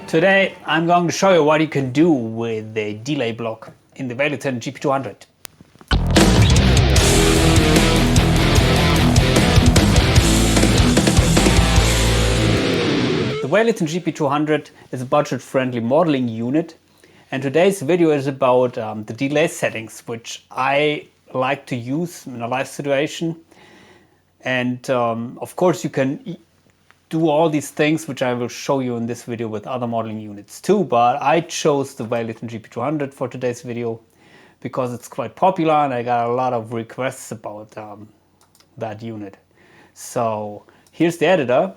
Today I'm going to show you what you can do with the delay block in the Valeton GP-200. The Valeton GP-200 is a budget-friendly modeling unit, and today's video is about the delay settings which I like to use in a live situation. And of course you can do all these things which I will show you in this video with other modeling units too, but I chose the Valeton GP-200 for today's video because it's quite popular and I got a lot of requests about that unit. So here's the editor,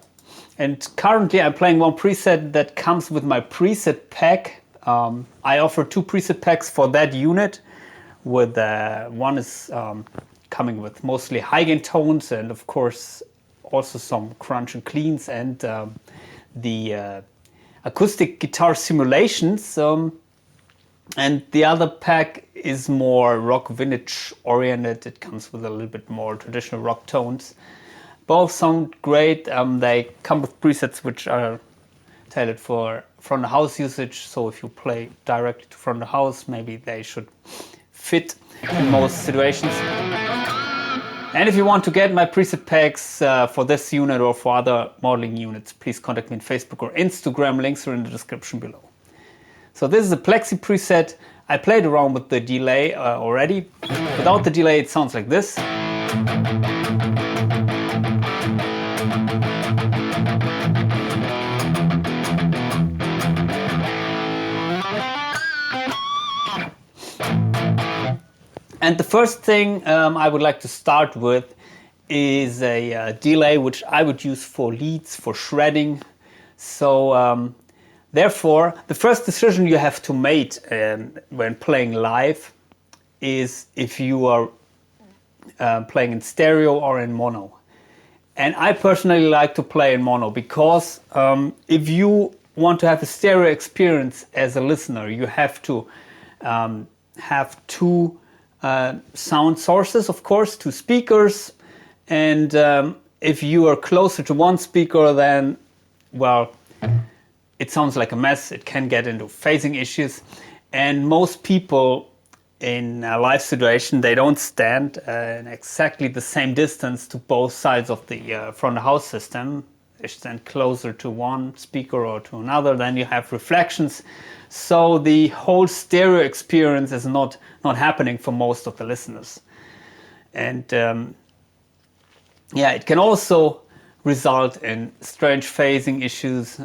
and currently I'm playing one preset that comes with my preset pack. I offer two preset packs for that unit. With one is coming with mostly high gain tones and of course also some crunch and cleans and the acoustic guitar simulations. And the other pack is more rock vintage oriented. It comes with a little bit more traditional rock tones. Both sound great. They come with presets which are tailored for front of house usage. So if you play directly to front of house, maybe they should fit in most situations. And if you want to get my preset packs for this unit or for other modeling units, please contact me on Facebook or Instagram. Links are in the description below. So this is a Plexi preset. I played around with the delay already. Without the delay it sounds like this. And the first thing I would like to start with is a delay which I would use for leads, for shredding. So therefore, the first decision you have to make when playing live is if you are playing in stereo or in mono. And I personally like to play in mono because if you want to have a stereo experience as a listener, you have to have two sound sources, of course, two speakers, and if you are closer to one speaker, then, well, it sounds like a mess. It can get into phasing issues, and most people in a live situation, they don't stand in exactly the same distance to both sides of the front of house system. They stand closer to one speaker or to another, then you have reflections. So the whole stereo experience is not happening for most of the listeners. And yeah, it can also result in strange phasing issues.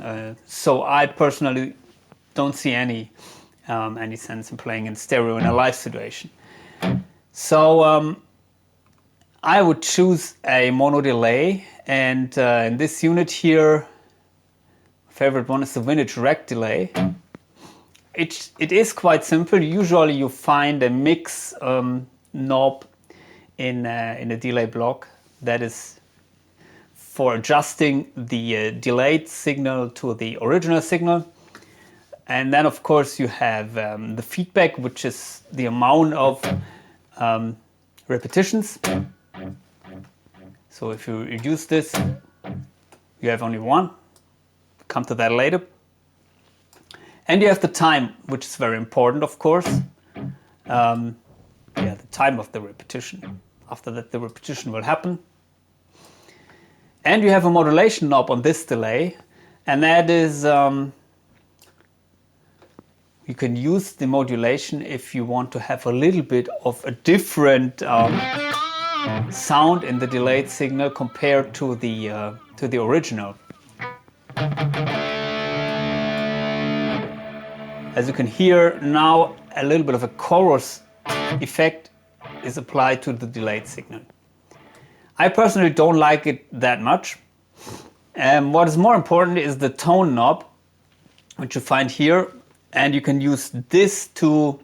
So I personally don't see any sense in playing in stereo in a live situation. So I would choose a mono delay, and in this unit here, my favorite one is the vintage rack delay. It is quite simple. Usually you find a mix knob in a delay block that is for adjusting the delayed signal to the original signal. And then of course you have the feedback, which is the amount of repetitions. So if you reduce this, you have only one. Come to that later. And you have the time, which is very important, of course. Yeah, the time of the repetition. After that, the repetition will happen. And you have a modulation knob on this delay, and that is you can use the modulation if you want to have a little bit of a different sound in the delayed signal compared to the original. As you can hear now, a little bit of a chorus effect is applied to the delayed signal. I personally don't like it that much. What is more important is the tone knob, which you find here, and you can use this to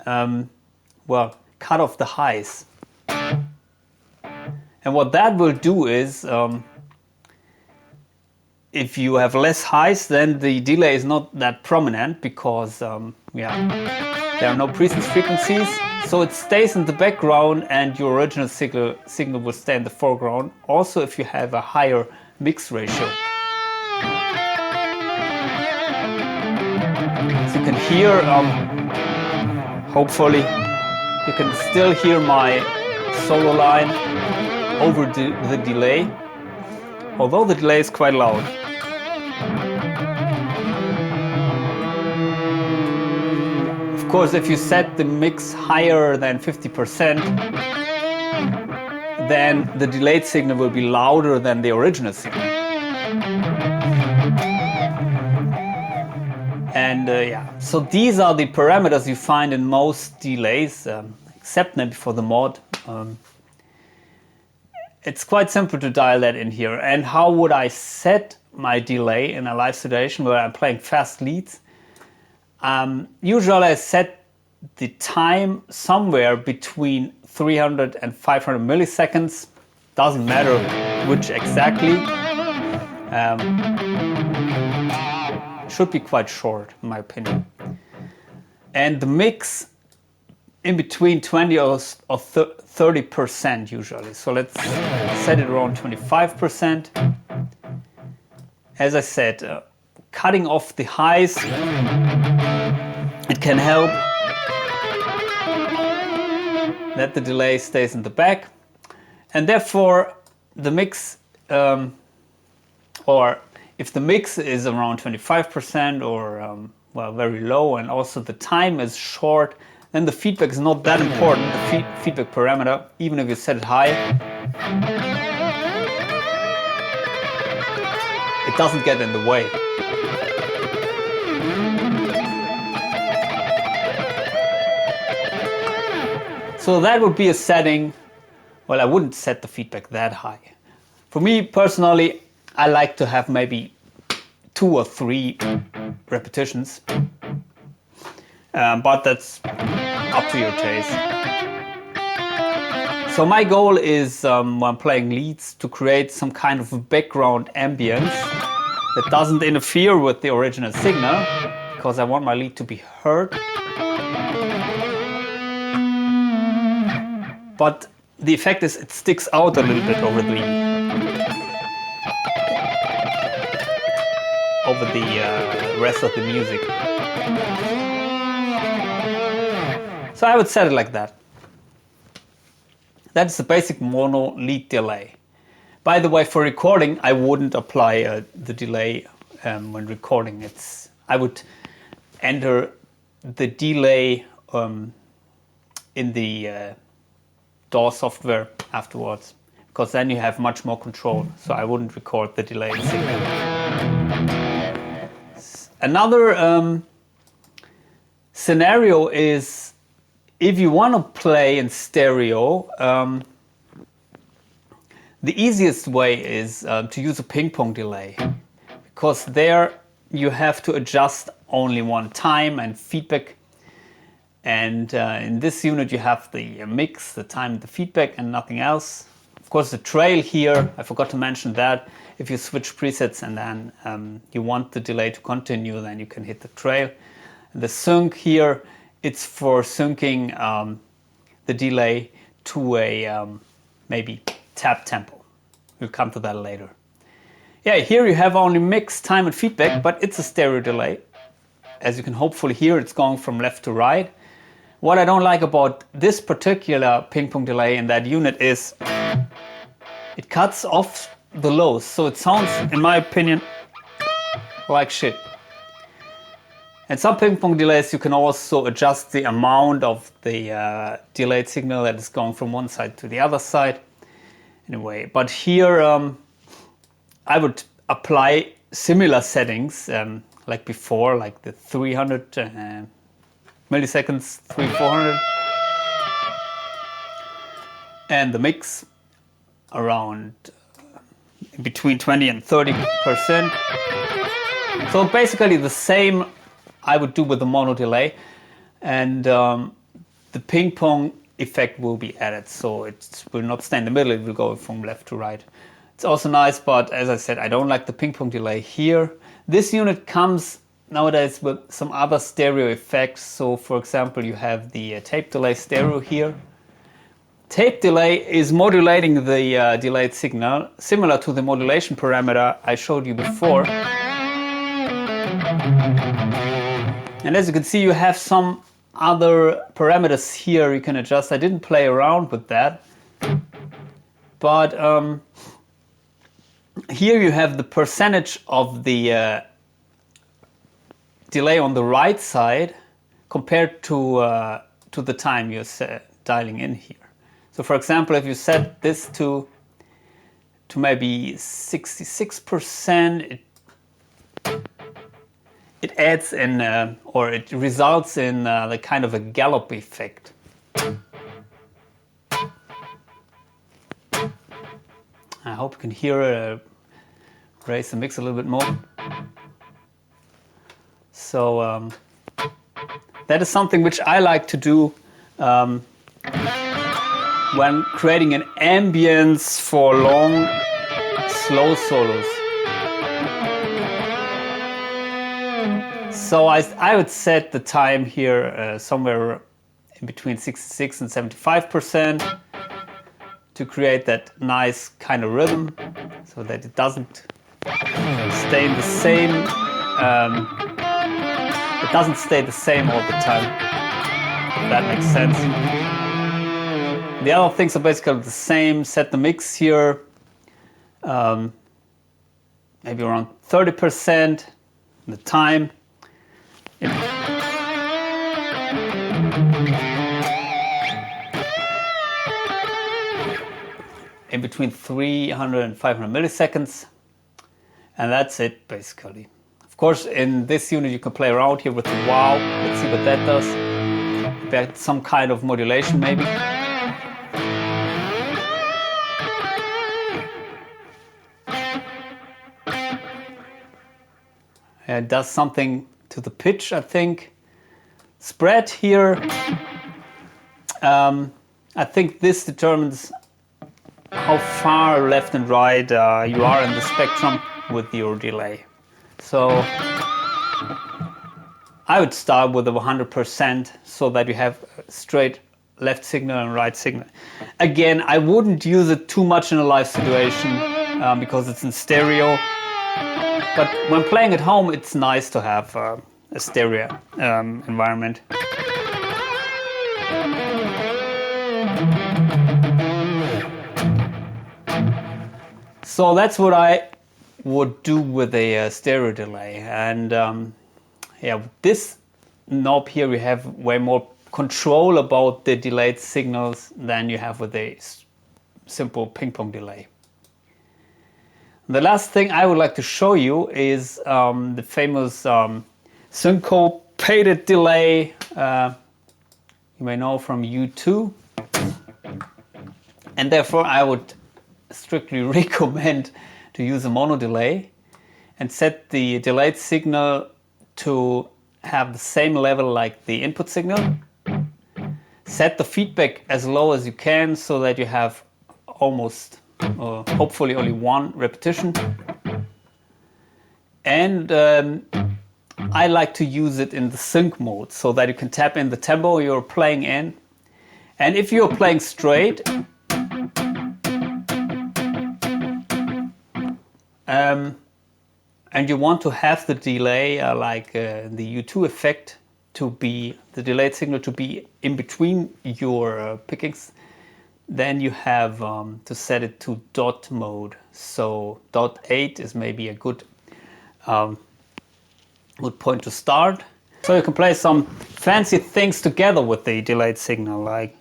well, cut off the highs. And what that will do is if you have less highs, then the delay is not that prominent because yeah, there are no presence frequencies, so it stays in the background and your original signal will stay in the foreground. Also, if you have a higher mix ratio. here, hopefully you can still hear my solo line over the delay, although the delay is quite loud. Of course, if you set the mix higher than 50%, then the delayed signal will be louder than the original signal. And yeah, so these are the parameters you find in most delays, except maybe for the mod. It's quite simple to dial that in here. And how would I set my delay in a live situation where I'm playing fast leads? Usually I set the time somewhere between 300 and 500 milliseconds. Doesn't matter which exactly. Should be quite short, in my opinion. And the mix in between 20 or 30% usually. So let's set it around 25%. As I said, cutting off the highs, it can help that the delay stays in the back, and therefore the mix, or if the mix is around 25% or well, very low, and also the time is short, then the feedback is not that important, the feedback parameter, even if you set it high. It doesn't get in the way. So that would be a setting, well, I wouldn't set the feedback that high. For me personally, I like to have maybe 2 or 3 repetitions, but that's up to your taste. So my goal is, when I'm playing leads, to create some kind of a background ambience that doesn't interfere with the original signal, because I want my lead to be heard. But the effect is it sticks out a little bit over the rest of the music. So I would set it like that. That's the basic mono lead delay. By the way, for recording, I wouldn't apply the delay when recording. I would enter the delay in the DAW software afterwards, because then you have much more control. So I wouldn't record the delay signal. Another scenario is if you want to play in stereo, the easiest way is to use a ping pong delay, because there you have to adjust only one time and feedback. And in this unit you have the mix, the time, the feedback, and nothing else. Of course, the trail here, I forgot to mention that. If you switch presets and then you want the delay to continue, then you can hit the trail. And the sync here, it's for syncing the delay to a maybe tap tempo. We'll come to that later. Yeah, here you have only mix, time, and feedback, but it's a stereo delay. As you can hopefully hear, it's going from left to right. What I don't like about this particular ping pong delay in that unit is it cuts off the lows, so it sounds, in my opinion, like shit. And some ping pong delays you can also adjust the amount of the delayed signal that is going from one side to the other side. Anyway, but here I would apply similar settings like before, like the 300 milliseconds, 300-400, and the mix around between 20 and 30%. So basically the same I would do with the mono delay, and the ping pong effect will be added, so it will not stay in the middle, it will go from left to right. It's also nice, but as I said, I don't like the ping pong delay here. This unit comes nowadays with some other stereo effects. So for example, you have the tape delay stereo here. Tape delay is modulating the delayed signal, similar to the modulation parameter I showed you before. And as you can see, you have some other parameters here you can adjust. I didn't play around with that, but here you have the percentage of the delay on the right side compared to the time you're dialing in here. So for example, if you set this to maybe 66%, it adds in, or it results in the kind of a gallop effect. I hope you can hear it. Raise the mix a little bit more. So that is something which I like to do when creating an ambience for long, slow solos. So I would set the time here somewhere in between 66 and 75% to create that nice kind of rhythm, so that it doesn't stay in the same. It doesn't stay the same all the time. If that makes sense. The other things are basically the same. Set the mix here, maybe around 30%. The time. In between 300 and 500 milliseconds, and that's it basically. Of course, in this unit you can play around here with the wow. Let's see what that does. Get some kind of modulation maybe. It does something to the pitch, I think. Spread here. I think this determines how far left and right you are in the spectrum with your delay. So I would start with a 100% so that you have straight left signal and right signal. Again, I wouldn't use it too much in a live situation because it's in stereo. But when playing at home, it's nice to have a stereo environment. So that's what I would do with a stereo delay. And yeah, with this knob here, we have way more control about the delayed signals than you have with a simple ping pong delay. The last thing I would like to show you is the famous syncopated delay you may know from U2. And therefore I would strictly recommend to use a mono delay and set the delayed signal to have the same level like the input signal. Set the feedback as low as you can so that you have almost hopefully only one repetition. And I like to use it in the sync mode so that you can tap in the tempo you're playing in. And if you're playing straight, and you want to have the delay like the U2 effect to be, the delayed signal to be in between your pickings, then you have to set it to dot mode. So .8 is maybe a good point to start. So you can play some fancy things together with the delayed signal, like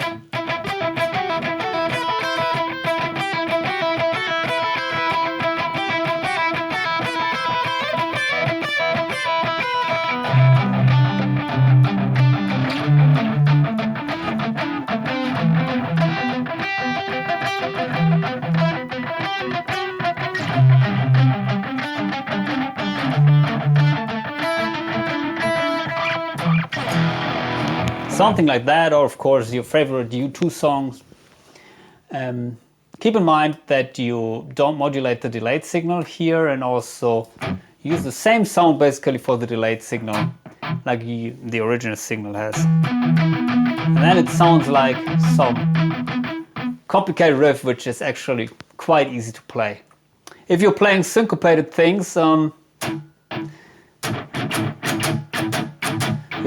something like that, or of course your favorite U2 songs. Keep in mind that you don't modulate the delayed signal here, and also use the same sound basically for the delayed signal like the original signal has. And then it sounds like some complicated riff which is actually quite easy to play. If you're playing syncopated things,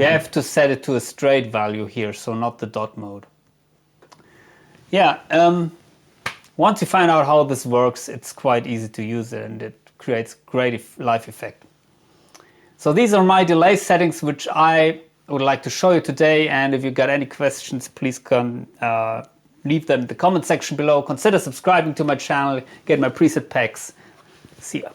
you you have to set it to a straight value here, so not the dot mode. Yeah, once you find out how this works, it's quite easy to use it, and it creates great live effect. So these are my delay settings which I would like to show you today, and if you got any questions, please come leave them in the comment section below. Consider subscribing to my channel, get my preset packs. See ya.